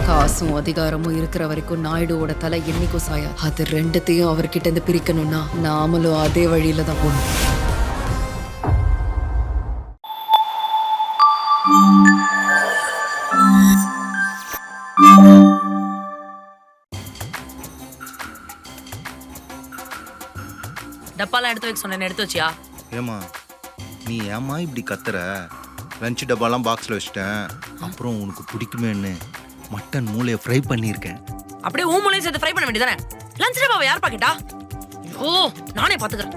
காசும் அதிகாரமும் இருக்கிற வரைக்கும் நாயுடுவோட தலை என்னைக்கும் சாயா. அது ரெண்டுத்தையும் அவர்கிட்ட இருந்து பிரிக்கணும்னா நாமளும் அதே வழியில தான் போகணும். டப்பாலாம் எடுத்து வைக்க சொன்னேன், எடுத்து வச்சியா? ஏமா நீ ஏமா இப்படி கத்துற? லஞ்ச் டப்பாலாம் பாக்ஸில் வச்சிட்டேன். அப்புறம் உனக்கு பிடிக்குமேன்னு மட்டன் மூளையை ஃப்ரை பண்ணியிருக்கேன். அப்படியே மூளையும் சேர்த்து ஃப்ரை பண்ண வேண்டியதானே? லஞ்ச் டப்பாவை யார் பாக்கெட்டா? ஐயோ, நானே பாத்துக்கிறேன்.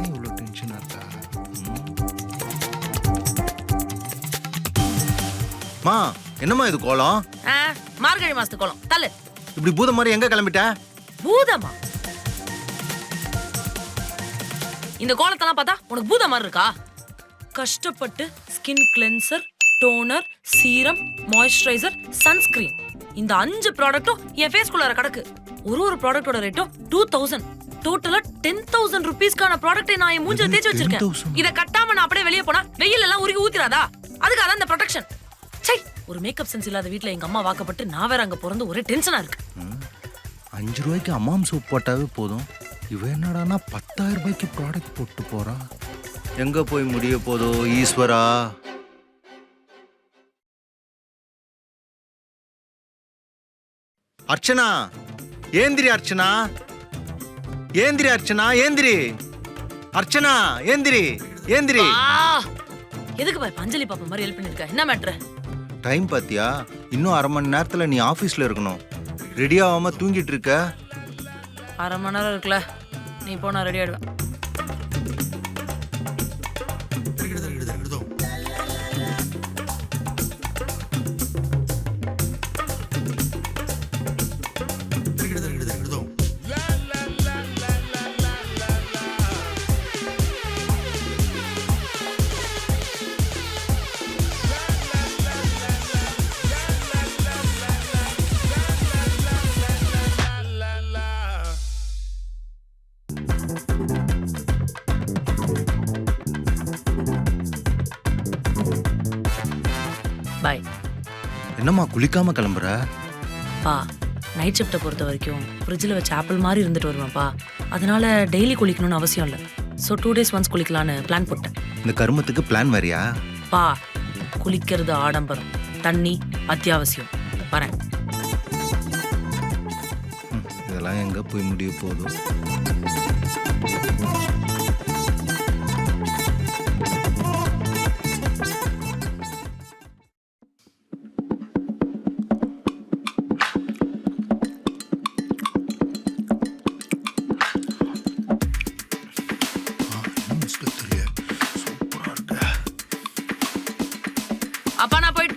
இவ்வளோ டென்ஷனா இருக்கா? மா என்னம்மா இது கோலம்? மார்கழி மாசத்து கோலம். தள்ளு. இப்படி பூதம் மாதிரி எங்க கிளம்பிட்ட? பூதமா? இந்த கோலத்தெல்லாம் பார்த்தா உனக்கு பூதம் மாதிரி இருக்கா? கஷ்டப்பட்டு skin cleanser, toner, serum, moisturiser, sunscreen இந்த 5 ப்ராடக்ட்டும் என் ஃபேஸ்குள்ளார கிடக்கு. ஒரு ப்ராடக்ட்டோட ரேட்டும் 2000. டோட்டலா 10,000 ரூபீஸ்க்கான ப்ராடக்ட்டை நான் என் மூஞ்சில தேய்ச்சி வச்சிருக்கேன். இத கட்டாம நான் அப்படியே வெளியே போனா வெயில் எல்லாம் உருகி ஊத்திராதா? அதுக்கு அதான் இந்த ப்ரொடெக்ஷன். சை, ஒரு மேக்கப் சென்ஸ் இல்லாத வீட்ல எங்க அம்மா வாக்கப்பட்டு நான் வேற அங்க பிறந்து ஒரே டென்ஷனா இருக்கு. 5 ரூபாய்க்கு அம்மாம் சோப் போட்டாவே போதும். இவ என்னடானா 10,000 ரூபாய்க்கு ப்ராடக்ட் போட்டு போறா. எங்க போய் முடிய போதோ ஈஸ்வரா. அர்ச்சனா ஏந்திரி, அர்ச்சனா ஏந்திரி, அர்ச்சனா ஏந்திரி, அர்ச்சனா ஏந்திரி, ஏந்திரி. எதுக்கு பாய் அஞ்சலி பாப்பா மாதிரி ஹெல்ப் பண்ணிருக்க? என்ன மேட்ரு? டைம் பாத்தியா? இன்னும் 1/2 மணி நேரத்துல நீ ஆபீஸ்ல இருக்கணும். ரெடி ஆகாம தூங்கிட்டு இருக்க. 1/2 மணி நேரம் இருக்குல்ல, நீ போ, நான் ரெடி ஆயிடுவேன். பாய். என்னம்மா குளிக்காம கிளம்புற? பா, நைட் ஷிஃப்ட்டை பொறுத்த வரைக்கும் ஃப்ரிட்ஜில் வச்ச ஆப்பிள் மாதிரி இருந்துட்டு வருவேன்ப்பா. அதனால டெய்லி குளிக்கணும்னு அவசியம் இல்லை. ஸோ 2 days ஒன்ஸ் குளிக்கலான்னு பிளான் போட்டேன். இந்த கருமத்துக்கு பிளான் வேறியா? பா, குளிக்கிறது ஆடம்பரம், தண்ணி அத்தியாவசியம். வரேன். இதெல்லாம் எங்க போய் முடிய போதும்? அப்பா நான் போயிட்டு.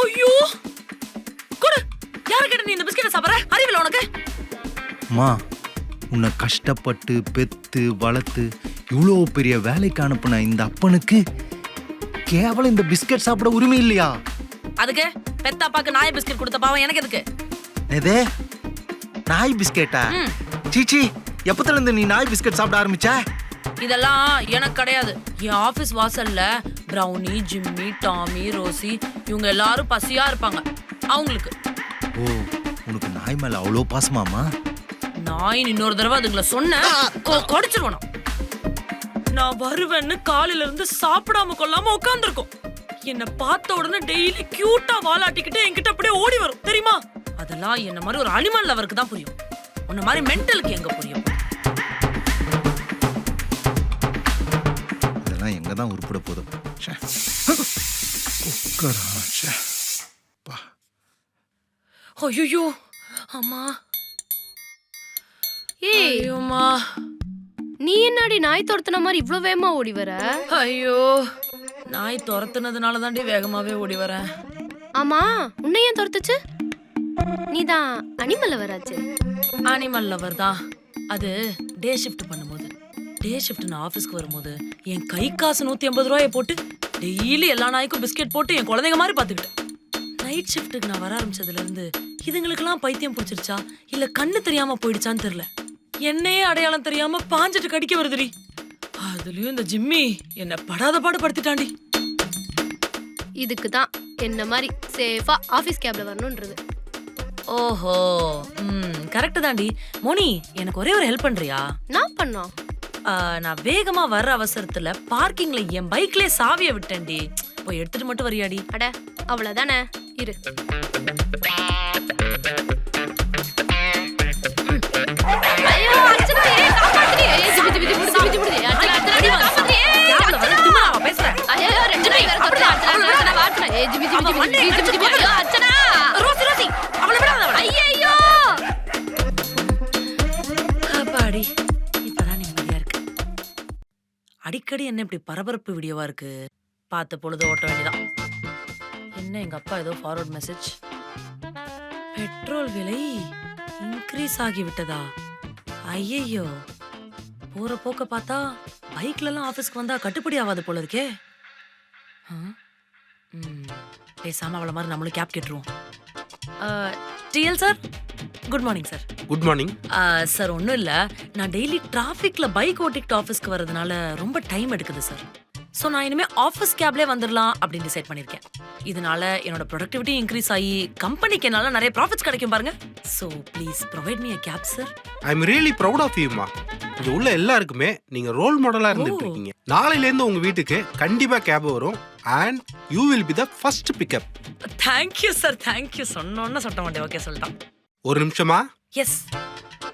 ஐயோ, கொடு. யாரை கேட்ட நீ இந்த பிஸ்கெட்டை சாப்பிட்ற? அறிவில்லை உனக்கு? அம்மா, உன்னை கஷ்டப்பட்டு பெத்து வளர்த்து இவ்வளோ பெரிய வேலைக்கு அனுப்புன இந்த அப்பனுக்கு கேவலம் இந்த பிஸ்கெட் சாப்பிட உரிமை இல்லையா? அதுக்கு பெத்த அப்பாக்கு நாய் பிஸ்கெட் கொடுத்த பாவம் எனக்கு எதுக்கு? எது நாய் பிஸ்கெட்டா? சீச்சி, எப்பத்துல இருந்து நீ நாய் பிஸ்கெட் சாப்பிட ஆரம்பிச்ச? இதெல்லாம் எனக்கு கிடையாது. என் ஆபீஸ் வாசல்ல பிரவுனி, ஜிம்மி, டாமி, ரோசி இவங்க எல்லாரும் பசியா இருப்பாங்க. அவங்களுக்கு. ஓ, உனக்கு நாய் மேல அவ்வளோ பாசமாமா? நாய் இன்னொரு தடவை அதுங்களை சொன்ன கொடிச்சிருவேன். நான் வருவேன்னு காலையில இருந்து சாப்பிடாம கொள்ளாம உட்காந்துருக்கோம். என்ன பார்த்த உடனே டெய்லி கியூட்டா வாலாட்டிக்கிட்டு என்கிட்ட அப்படியே ஓடி வரும் தெரியுமா? அதெல்லாம் என்ன மாதிரி ஒரு அனிமல் லவருக்கு தான் புரியும். உன்ன மாதிரி மென்டலுக்கு எங்க புரியும்? இதெல்லாம் எங்க தான் உருப்பட போதும். ஐயோ அம்மா. ஐயோம்மா, நீ என்னடி நாய் துரத்துன மாதிரி இவ்ளோ வேகமா ஓடி வர? ஐயோ, நாய் துரத்துனதுனால தாண்டி வேகமாவே ஓடி வரேன். ஆமா, உன்னை ஏன் துரத்துச்சு? நீதான் அனிமல் லவராச்சு. அனிமல் லவர் தான். அது டே ஷிஃப்ட் பண்ணும்போது, டே ஷிஃப்ட் நான் ஆஃபீஸ்க்கு வரும்போது என் கை காசு 150 ரூபாயை போட்டு டெய்லி எல்லா நாய்க்கும் பிஸ்கெட் போட்டு என் குழந்தைங்க மாதிரி பார்த்துக்கிட்டேன். நைட் ஷிஃப்ட்டுக்கு நான் வர ஆரம்பிச்சதுல இருந்து இதுங்களுக்கெல்லாம் பைத்தியம் பிடிச்சிருச்சா இல்ல கண்ணு தெரியாம போயிடுச்சான்னு தெரியல. என்னையே அடையாளம் தெரியாம பாஞ்சிட்டு கடிக்க வருதுடி. அதுலயும் இந்த ஜிம்மி என்ன படாத பாடு படுத்திட்டாண்டி. இதுக்கு தான் என்ன மாதிரி சேஃபா ஆபீஸ் கேப்ல வரணும்ன்றது. ஓஹோ, கரெக்ட் தாண்டி. மோனி, எனக்கு ஒரே ஒரு ஹெல்ப் பண்றியா? நான் பண்ணோம். நான் வேகமா வர்ற அவசரத்துல பார்க்கிங்ல என் பைக்லயே சாவிய விட்டேன்டி. போய் எடுத்துட்டு மட்டும் வரியாடி? அட அவ்வளவுதானே, இரு. ஐயோ அர்ச்சனா, ஏய் காப்பாத்துடி. ஏய் ஜிபி புடி. அர்ச்சனா காப்பாத்துடி. கேப்ல வர திமிரா பேசுறேன். ஐயோ ரெண்டு பேர் வேற தொட்டு. அர்ச்சனா வாட்னா. ஏய் ஜிபி. ஐயோ அர்ச்சனா. ரோசி அவளை விடாத அவளை. ஐயோ அப்பாடி, இப்பதான் நிம்மதியா இருக்கு. அடிக்கடி என்ன இப்படி பரபரப்பு வீடியோவா இருக்கு? பார்த்த பொழுது ஓட்ட வேண்டியதான். என்ன எங்க அப்பா ஏதோ ஃபார்வர்ட் மெசேஜ். பெட்ரோல் விலை இன்க்ரீஸ் ஆகி விட்டதா? ஐயையோ, போற போக்க பார்த்தா பைக்ல எல்லாம் ஆபீஸ்க்கு வந்தா கட்டுப்படி ஆகாது போல இருக்கே. பேசாம அவள மாதிரி நம்மளும் கேப் கேட்டுருவோம். TL sir, good morning sir. Good morning sir. ஒன்றும் இல்லை, நான் டெய்லி டிராஃபிக்ல பைக் ஓட்டிக்கிட்டு ஆஃபீஸ்க்கு வர்றதுனால ரொம்ப டைம் எடுக்குது சார். ஸோ நான் இனிமே ஆஃபீஸ் கேப்லேயே வந்துடலாம் அப்படின்னு டிசைட் பண்ணியிருக்கேன். இதனால என்னோட ப்ரொடக்டிவிட்டி இன்க்ரீஸ் ஆகி கம்பெனிக்கு என்னால நிறைய ப்ராஃபிட்ஸ் கிடைக்கும் பாருங்க. So please provide me a cab sir. I am really proud of யூமா. இங்க உள்ள எல்லாருக்குமே நீங்க ரோல் மாடலா இருந்துட்டு இருக்கீங்க. நாளையில இருந்து உங்க வீட்டுக்கு கண்டிப்பா கேப் வரும் and you will be the first pickup. Thank you sir, thank you. சொன்னோன்னு சொல்ல மாட்டேன். ஓகே சொல்லிட்டான். ஒரு நிமிஷமா? எஸ்.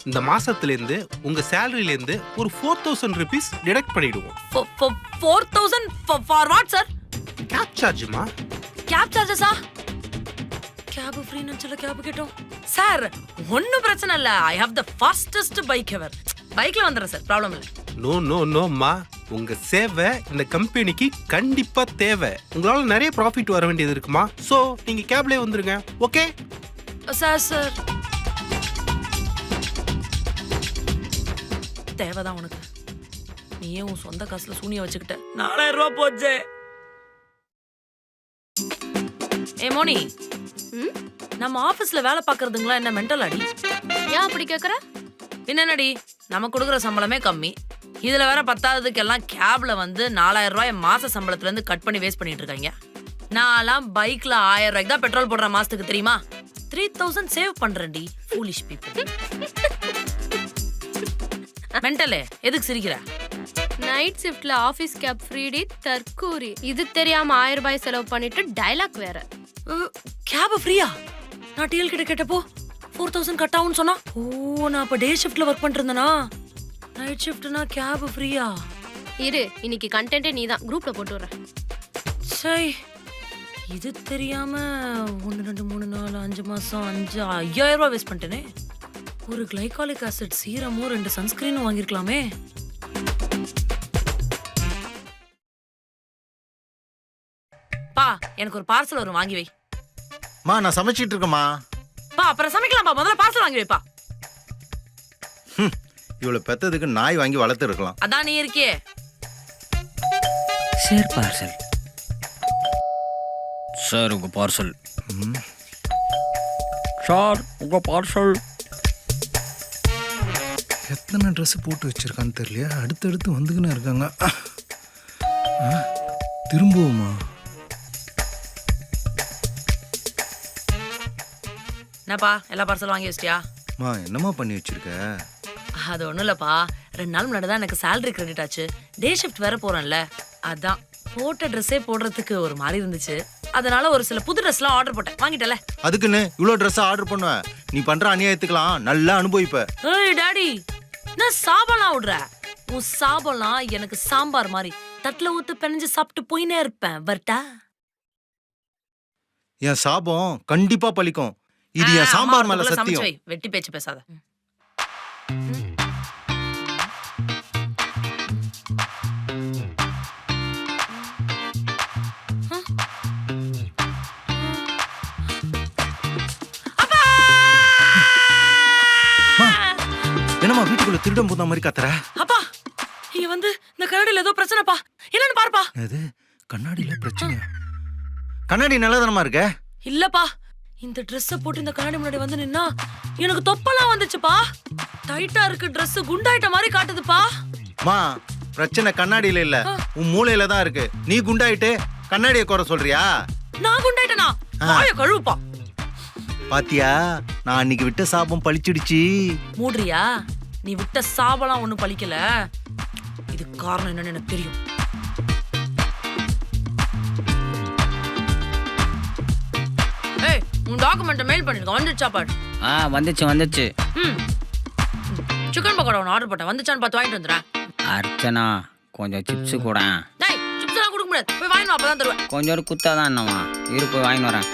இந்த மாசத்துல இருந்து உங்க சேலரியில இருந்து ஒரு 4000 rupees டிடக்ட் பண்ணிடுவோம். 4000 ஃபார் வாட் சார்? கேப் சார்ஜ்மா. கேப் சார்ஜஸா? கேப் ஃப்ரீ நினைச்சல கேப் கேட்டோம் சார். ஒன்னும் பிரச்சனை இல்ல. I have the fastest bike ever. பைக்ல வந்துறேன் சார், ப்ராப்ளம் இல்ல. நோ நோ நோம்மா, உங்க சேவை இந்த கம்பெனிக்கு கண்டிப்பா தேவை. உங்களால நிறைய ப்ராஃபிட் வர வேண்டியது இருக்குமா. சோ நீங்க கேப்லயே வந்துருங்க. Okay sir. தேவைதான் உனக்கு. நீயே உன் சொந்த காசுல சூனிய வச்சுக்கிட்ட. 4000 ரூபாய் போச்சே. ஏ மோனி, நம்ம ஆபீஸ்ல வேலை பாக்குறதுங்களா என்ன மென்டல் அடி? ஏன் அப்படி கேக்குற? என்னடி, நம்ம கொடுக்குற சம்பளமே கம்மி. இதுல வேற பத்தாவதுக்கு எல்லாம் கேப்ல வந்து 4000 ரூபாய் மாச சம்பளத்துல இருந்து கட் பண்ணி வேஸ்ட் பண்ணிட்டு இருக்காங்க. நான்லாம் பைக்ல 1000 ரூபாய்க்கு தான் பெட்ரோல் போடுற மாசத்துக்கு, தெரியுமா? 3000 சேவ் பண்றேன்டி. Foolish people. மென்டலே, எதுக்கு சிரிக்கிற? நைட் ஷிஃப்ட்ல ஆபீஸ் கேப் ஃப்ரீடி தற்கூரி. இது தெரியாம 1000 ரூபாய் செலவு பண்ணிட்டு டைலாக் வேற. கேப் ஃப்ரீயா? நான் டிஎல் கிட்ட கேட்டப்போ 4000 கட் ஆகும்னு சொன்னா. ஓ, நான் அப்ப டே ஷிஃப்ட்ல ஒர்க் பண்ணிட்டு இருந்தேனா? நைட் ஷிஃப்ட்னா கேப் ஃப்ரீயா? இரு, இன்னைக்கு கண்டென்ட்டே நீதான். குரூப்ல போட்டு வரேன். சை, இது தெரியாம 1 2 3 4 5 மாசம் 5000 ரூபாய் வேஸ்ட் பண்ணிட்டேனே. ஒரு கிளைகாலிக் ஆசிட் சீரமும் 2 சன்ஸ்கிரீனும் வாங்கிருக்கலாமே. பா, எனக்கு ஒரு பார்சல் வரும், வாங்கி வை. மா, நான் சமைச்சிட்டு இருக்கேம்மா. பா, அப்புறம் சமைக்கலாம்ப்பா. முதல்ல பார்சல் வாங்கி வைப்பா. இவ்வளவு பெத்ததுக்கு நாய் வாங்கி வளர்த்து இருக்கலாம். அதான் நீ இருக்கியே. Sir parcel. சார் உங்க பார்சல். சார் உங்க பார்சல். எத்தனை ட்ரெஸ் போட்டு வச்சிருக்கான்னு தெரியலையா? அடுத்தடுத்து வந்துக்கின்னு இருக்காங்க. திரும்பவுமா? என்னப்பா, எல்லா பார்சல் வாங்கி வச்சிட்டியா? மா, என்னம்மா பண்ணி வச்சிருக்க? அது ஒண்ணும் இல்லப்பா, 2 நாள் முன்னாடி தான் எனக்கு சேலரி கிரெடிட் ஆச்சு. டே ஷிஃப்ட் வேற போறேன்ல, அதான் போட்ட ட்ரெஸ்ஸே போடுறதுக்கு ஒரு மாதிரி இருந்துச்சு. அதனால ஒரு சில புது ட்ரெஸ்லாம் ஆர்டர் போட்டேன். வாங்கிட்டல. அதுக்குன்னு இவ்வளோ ட்ரெஸ் ஆர்டர் பண்ணுவேன்? நீ பண்ற அநியாயத்துக்கலாம் நல்லா அனுபவிப்ப. ஏய் டாடி, நான் சாபம்லாம் விடுற. உன் சாபம்லாம் எனக்கு சாம்பார் மாதிரி தட்டுல ஊத்து பெனஞ்சு சாப்பிட்டு போயினே இருப்பேன். வரட்டா? என் சாபம் கண்டிப்பா பலிக்கும். இது என் சாம்பார் மேல சத்தியம். வெட்டி பேச்சு பேசாத. என்னம்மா வீட்டுக்குள்ள திருடம் போன மாதிரி கத்துற? அப்பா, இங்க வந்து இந்த கண்ணாடியில ஏதோ பிரச்சனைப்பா. என்னன்னு பாருப்பா. எது? கண்ணாடியில பிரச்சனையா? கண்ணாடி நல்லதானமா இருக்க? இல்லப்பா, இந்த ட்ரெஸ்ஸ போட்டு இந்த கண்ணாடி முன்னாடி வந்து நின்னா எனக்கு தொப்பலாம் வந்துச்சுப்பா. டைட்டா இருக்கு ட்ரெஸ், குண்டாயிட்ட மாதிரி காட்டுதுப்பா. மா, பிரச்சனை கண்ணாடியில இல்ல உன் மூளையில தான் இருக்கு. நீ குண்டாயிட்டு கண்ணாடியை குறை சொல்றியா? நான் குண்டாயிட்டனா? வாய கழுவுப்பா. பாத்தியா, நான் அன்னைக்கு விட்ட சாபம் பழிச்சிடுச்சு. மூடுறியா? நீ விட்ட சாபலாம் ஒண்ணும் பழிக்கல. இது காரணம் என்னன்னு எனக்கு தெரியும். ஏய், உன் டாக்குமெண்ட்டை மெயில் பண்ணிருக்க. வந்துச்சா பாரு. வந்துச்சு. சிக்கன் பக்கோடா ஒன்று ஆர்டர் போட்டேன். வந்துச்சான்னு பார்த்து வாங்கிட்டு வந்துடுறேன். அர்ச்சனா கொஞ்சம் சிப்ஸ் கூட. டேய், சிப்ஸ் எல்லாம் கொடுக்க முடியாது. போய் வாங்கிட்டு வா, அப்பதான் தருவேன். கொஞ்சம் குத்தாதான் என்னவா? இரு போய் வாங்கி வரேன்.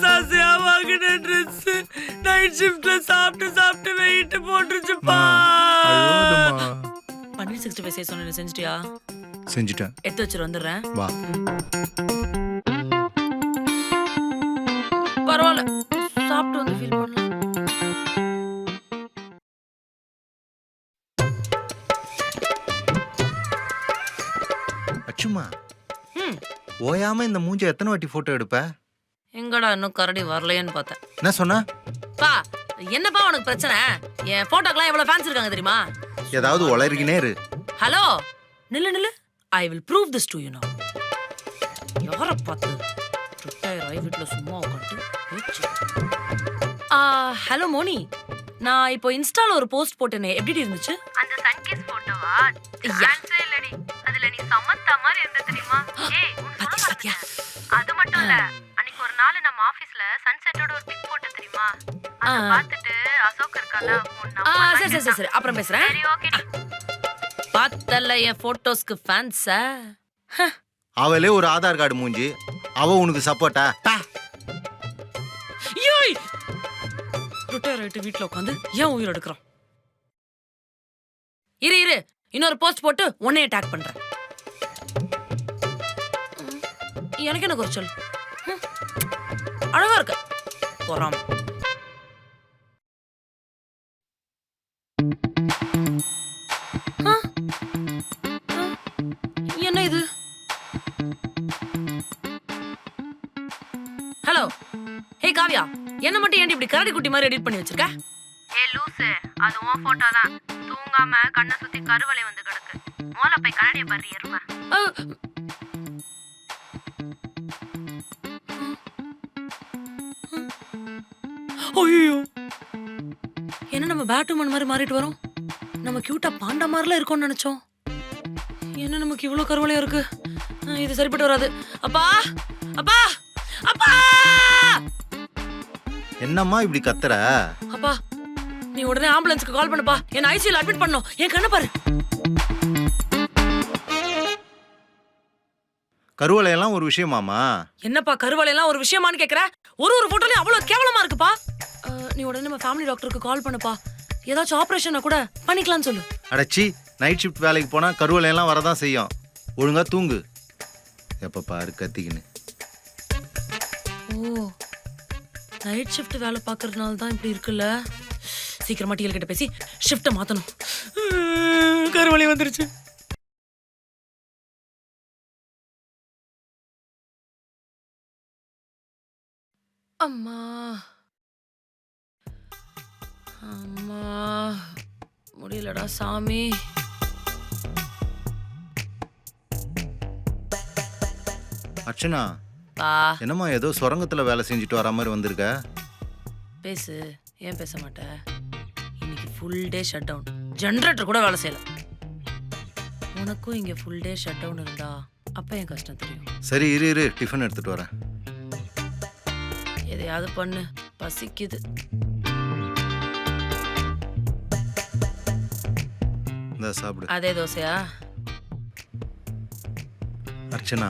சாசியா வாங்கின ட்ரெஸ் நைட் ஷிஃப்ட்ல சாப்பிட்டு வெயிட் போட்டுருச்சுப்பா. பன்னீர் 65 செய்ய சொன்ன செஞ்சுட்டியா? செஞ்சுட்டேன். எடுத்து வச்சுட்டு வந்துடுறேன். வா. பரவாயில்ல, சாப்பிட்டு வந்து ஃபீல் பண்ணலாம். அச்சுமா, ஓயாம இந்த மூஞ்ச எத்தனை வாட்டி போட்டோ எடுப்ப? எங்கடா இன்னும் கரடி வரலையேன்னு பார்த்தேன். என்ன சொன்ன? பா, என்னப்பா உனக்கு பிரச்சனை? என் போட்டோக்கெல்லாம் எவ்வளவு ஃபேன்ஸ் இருக்காங்க தெரியுமா? ஏதாவது உளறிக்கினே இரு. ஹலோ, நில்லு. I will prove this to you நவ. யாரை பார்த்து ரிட்டையர் ஆகி வீட்டில் சும்மா உட்காந்து பேச்சு. ஹலோ மோனி, நான் இப்போ இன்ஸ்டால ஒரு போஸ்ட் போட்டேனே, எப்படி இருந்துச்சு? அந்த சன்கிஸ் போட்டோவா? டான்ஸே இல்லடி. அதுல நீ சமந்தா மாதிரி இருந்த தெரியுமா? ஏய், பாத்தியா? அது மட்டும் இல்ல, அன்னைக்கு ஒரு நாள் நம்ம ஆபீஸ்ல சன்செட்டோட ஒரு பிக் போட்ட தெரியுமா? அத பார்த்துட்டு அசோக் இருக்கால, சரி, அப்புறம் பேசுறேன். சரி, ஓகே. பார்த்தல என் போட்டோஸ்க்கு ஃபேன்ஸா? அவளே ஒரு ஆதார் கார்டு மூஞ்சி, அவ உனக்கு சப்போர்ட்டா? ஏய், ரிட்டையர் ஆயிட்டு வீட்ல உட்காந்து ஏன் உயிர் எடுக்கிறான்? இரு, இன்னொரு போஸ்ட் போட்டு உன்னைய டேக் பண்றேன். எனக்கு என்ன குறைச்சல்? அழகா இருக்க போறாம. என்ன இது? ஹலோ, ஹே காவ்யா, என்ன மட்டும் ஏன் இப்படி கரடி குட்டி மாதிரி எடிட் பண்ணி வச்சிருக்க? ஏய் லூசு, அது உன் போட்டோ தான். தூங்காம கண்ணை சுத்தி கருவளை வந்து கிடக்கு. மோல போய் கரடியை பாரு எருமை. ஐயோ, என்ன நம்ம பேட்மேன் மாதிரி மாறிட்டு வரோம்? நம்ம கியூட்டா பாண்டா மாதிரிலாம் இருக்கோம்னு நினைச்சோம். என்ன நமக்கு இவ்வளவு கருவளையா இருக்கு? இது சரிப்பட்டு வராது. அப்பா, அப்பா, அப்பா! என்னம்மா இப்படி கத்துற? அப்பா, நீ உடனே ஆம்புலன்ஸ்க்கு கால் பண்ணுப்பா. என்ன ஐசியூல அட்மிட் பண்ணனும். என் கண்ணை பாரு. கருவளை எல்லாம் ஒரு விஷயமாமா? என்னப்பா கருவளை எல்லாம் ஒரு விஷயமான்னு கேக்குற? ஒரு போட்டோலயும் அவ்வளவு கேவலமா இருக்குப்பா. நீ உடனே நம்ம ஃபேமிலி டாக்டருக்கு கால் பண்ணுப்பா. ஏதாச்சும் ஆபரேஷனை கூட பண்ணிக்கலாம்னு சொல்லு. அடச்சி, நைட் ஷிஃப்ட் வேலைக்கு போனா கருவளை எல்லாம் வரதான் செய்யும். ஒழுங்கா தூங்கு. எப்ப பாரு கத்திக்கின்னு. ஓ, நைட் ஷிஃப்ட் வேலை பார்க்கறதுனால தான் இப்படி இருக்குல்ல. சீக்கிரமா டிஎல் கிட்ட பேசி ஷிஃப்ட்டை மாத்தணும். கருவளை வந்துருச்சு. அம்மா, அம்மா, முடியலடா சாமி. அர்ச்சனா, பா, என்னம்மா ஏதோ சுரங்கத்துல வேலை செஞ்சுட்டு வர மாதிரி வந்திருக்க? பேசு. ஏன் பேச மாட்ட? இன்னைக்கு full day shut down. Generator கூட வேலை செய்யல. உனக்கும் இங்க ஃபுல் டே ஷட் டவுன் இருந்தா அப்ப என் கஷ்டம் தெரியும். சரி, இரு, டிஃபன் எடுத்துட்டு வரேன். எதையாவது பண்ணு, பசிக்குது. இந்த சாப்பிடு. அதே தோசையா? அர்ச்சனா,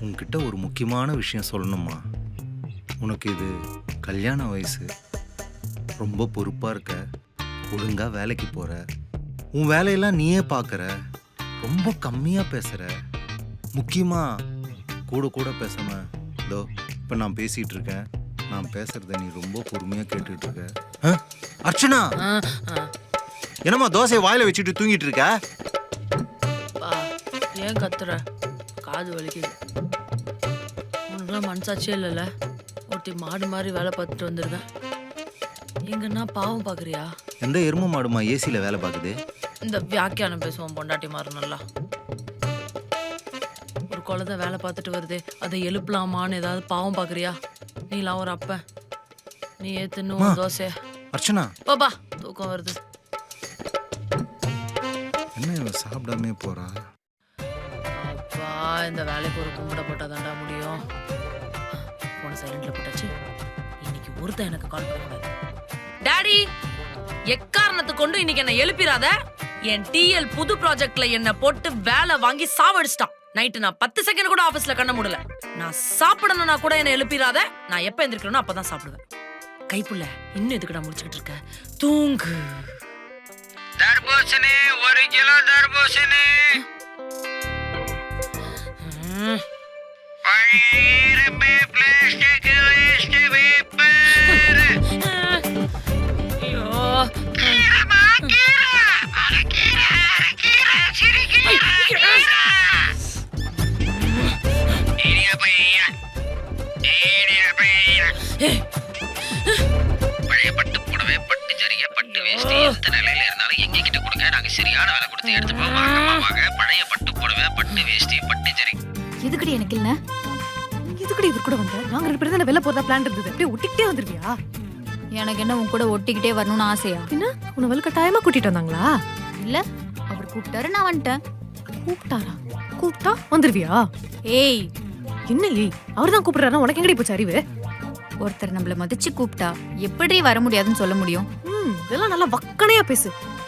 உன்கிட்ட ஒரு முக்கியமான விஷயம் சொல்லணுமா? உனக்கு இது கல்யாண வயசு, ரொம்ப பொறுப்பா இருக்க, ஒழுங்கா வேலைக்கு போற, உன் வேலையெல்லாம் நீயே பார்க்கற, ரொம்ப கம்மியா பேசுற, முக்கியமா கூட பேசாம இதோ இப்ப நான் பேசிட்டு இருக்கேன். நான் பேசுறத நீ ரொம்ப பொறுமையா கேட்டுட்டு இருக்க. அர்ச்சனா, என்னம்மா தோசையை வாயில வச்சுட்டு தூங்கிட்டு இருக்க? ஏன் கத்துற? காது வலிக்குது. உனக்குலாம் மனசாட்சியே இல்லைல்ல? ஒருத்தி மாடு மாதிரி வேலை பார்த்துட்டு வந்திருக்கேன். எங்கன்னா பாவம் பார்க்குறியா? எந்த எரும மாடுமா ஏசியில் வேலை பார்க்குது? இந்த வியாக்கியானம் பேசுவோம் பொண்டாட்டி மாறு நல்லா. ஒரு குழந்தை வேலை பார்த்துட்டு வருது, அதை எழுப்பலாமான்னு ஏதாவது பாவம் பார்க்குறியா? நீலாம் ஒரு அப்ப நீ ஏத்துன்னு தோசை. அர்ச்சனா பாப்பா தூக்கம் வருது. என்ன இவ சாப்பிடாமே போறா? அப்பா இந்த வேலைக்கு ஒரு கும்பிட போட்டா தாண்டா முடியும். போன சைலண்ட்ல போட்டாச்சு. இன்னைக்கு ஒருத்தன் எனக்கு கால் பண்ணக்கூடாது. டாடி எக்காரணத்தை கொண்டு இன்னைக்கு என்ன எழுப்பிராத. என் டிஎல் புது ப்ராஜெக்ட்ல என்ன போட்டு வேலை வாங்கி சாவடிச்சிட்டான். நைட்டு நான் 10 செகண்ட் கூட ஆபீஸ்ல கண்ண முடியல. நான் சாப்பிடணும்னா கூட என்ன எழுப்பிராத. நான் எப்ப எந்திரிக்கிறேனோ அப்பதான் சாப்பிடுவேன். கைப்புள்ள இன்னும் எதுக்குடா முடிச்சுக்கிட்டு இருக்க? தூங்கு. தர்பூசணி 1 கிலோ தர்பூசணி. பழைய பட்டு புடவை, பட்டு ஜரிகை, பட்டு வேஷ்டி எந்த நிலையில இருந்தாலும் எங்க கிட்ட கொடுங்க. நாங்க சரியான விலை கொடுத்து எடுத்துப்போம். வாங்க பழைய பட்டு புடவை, பட்டு வேஷ்டி, பட்டு ஜரிகை. எதுக்குடி எனக்கு இல்ல? எதுக்குடி இவர் கூட வந்த? நாங்க 2 பேரும் தான வெளில போறதா பிளான் இருந்தது. அப்படியே ஒட்டிக்கிட்டே வந்துருவியா? எனக்கு என்ன உன் கூட ஒட்டிக்கிட்டே வரணும்னு ஆசையா? பின்ன உன்னை வலுக்கட்டாயமா கூட்டிட்டு வந்தாங்களா? இல்ல, அவர் கூப்பிட்டாரு, நான் வந்துட்டேன். கூப்பிட்டாரா? கூப்பிட்டா வந்துருவியா? ஏய், என்ன ஏய்? அவர்தான் கூப்பிடுறாரு, உனக்கு எங்கடி போச்சு அறிவு? ஒருத்தர் நம்மள மதிச்சு கூப்பிட்டா எப்படி வர முடியாதுன்னு சொல்ல முடியும்? இதெல்லாம் நல்லா வக்கனையா பேசு.